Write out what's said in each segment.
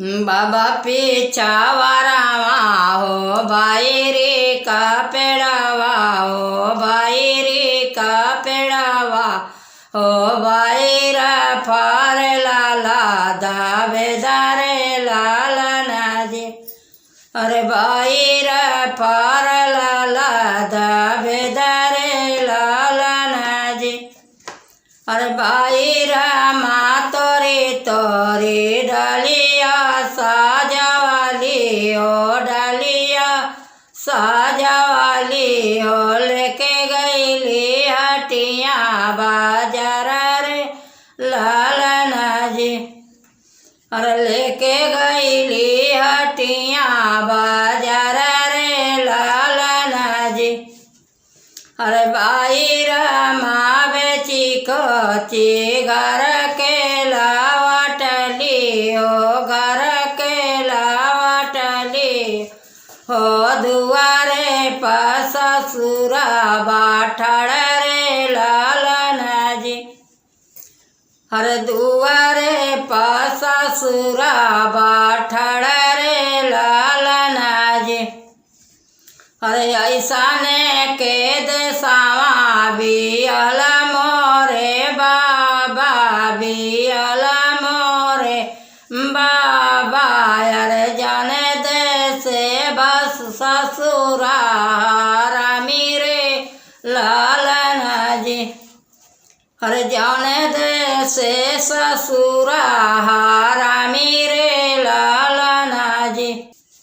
बाबा पिछावारावा हो भाई रे का पेड़ावा हो भाई रे का पेड़ावा हो भाई रा फार लाला दावेदारे लाला नाजी अरे भाई रा फार लाला दावेदारे लाला नाजी अरे भाई रामा तोरी डालिया साजावाली हो डालिया साजावाली हो लेके गईली हटिया बाजार रे लाला जी अरे लेके गईली हटिया बाजार रे लाला जी अरे भाई रामा बेची कोची घर के लावटली हो घर के लावटली हो दुआरे पास ससुरा बाठड़ रे लाला जी हर दुआरे पास ससुरा बाठड़ रे लाला जी अरे ऐसा ने के देसावा बियल मोरे बाबा बियल मोरे बाबा अरे जाने दे से बस ससुरा रामी रे लाला जी अरे जाने दे से ससुरा रामी रे लाला जी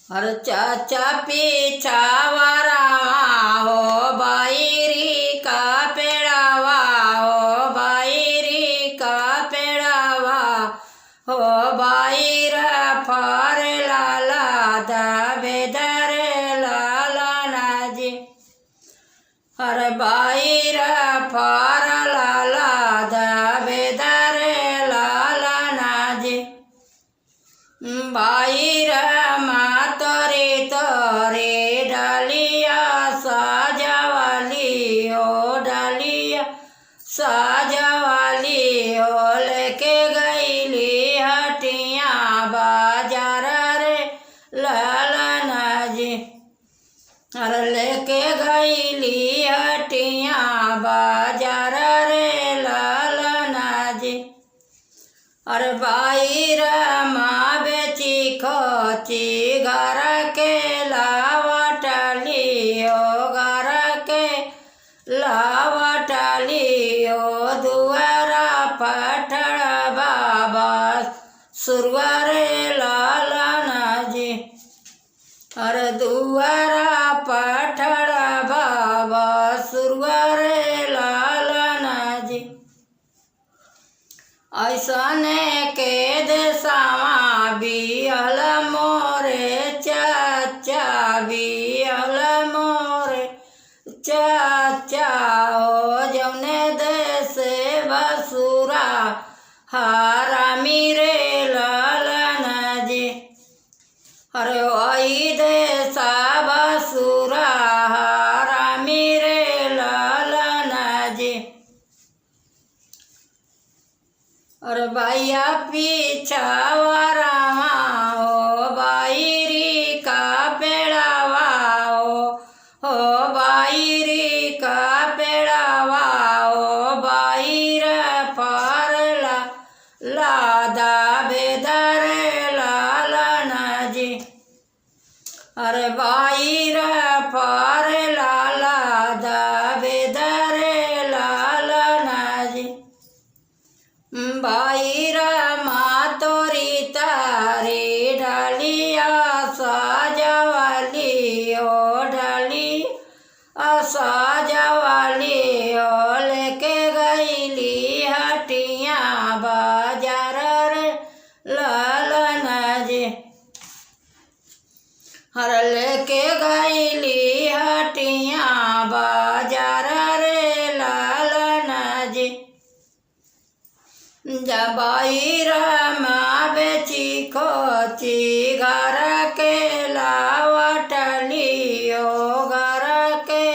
अरे चाचा पिछावारावा हो बाईरी का पेड़ावा हो बाईरी का पेड़ावा हो बाईरा फार लाला दावेदार लाला नाजी अरे बाईरा फार लाला दावेदार लाला नाजी बाईरा तोरे डालिया साजावाली हो डालिया साजावाली हो लेके गईली हटिया बाजार रे लाला जी अरे लेके गईली हटिया बाजार रे लाला जी अरे भाई रामा बेची खोची घर के लावटली हो घर के लावटली हो दुआरा पठड़ बाबा सुरवारे लाला जी अरे दुआरा पठड़ बाबा सुरवारे लाला जी ऐसा ने के देसावा बियल मोरे चाचा बियल मोरे चाचा हो जौने देश बसुरा हारामी रे लाला जी अरे वही देसा बसुरा हारामी रे लाला जी अरे भैया पिछावारावा हो बाईरी का पेड़ावा हो बाईरी का पेड़ावा हो बाईरा फार लादा बेदर लाला जी अरे बाईरा फार लाला बेदर लाला जी बाईरा तोरी तारी डालिया साजावाली हो डाली साजावाली हो लेके गईली हटिया बाजार रे लाला जी हर लेके गईली हटिया बाजार रे लाला जी जबाई रामा बेची खोची घर के लावटली हो घर के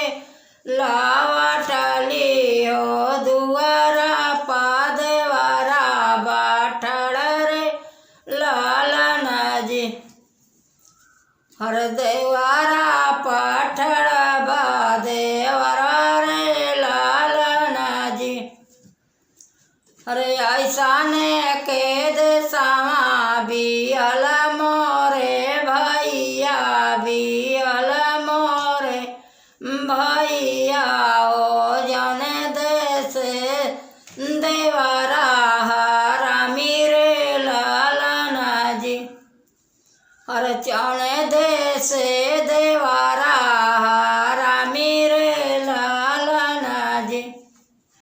लावटली हो दुआरा पादवारा बाठड़ रे लाला हर देवारा पठड़बा देवरा रे लालना जी अरे ऐसा ने के देसावा बियल मोरे भैया बियल मोरे भैया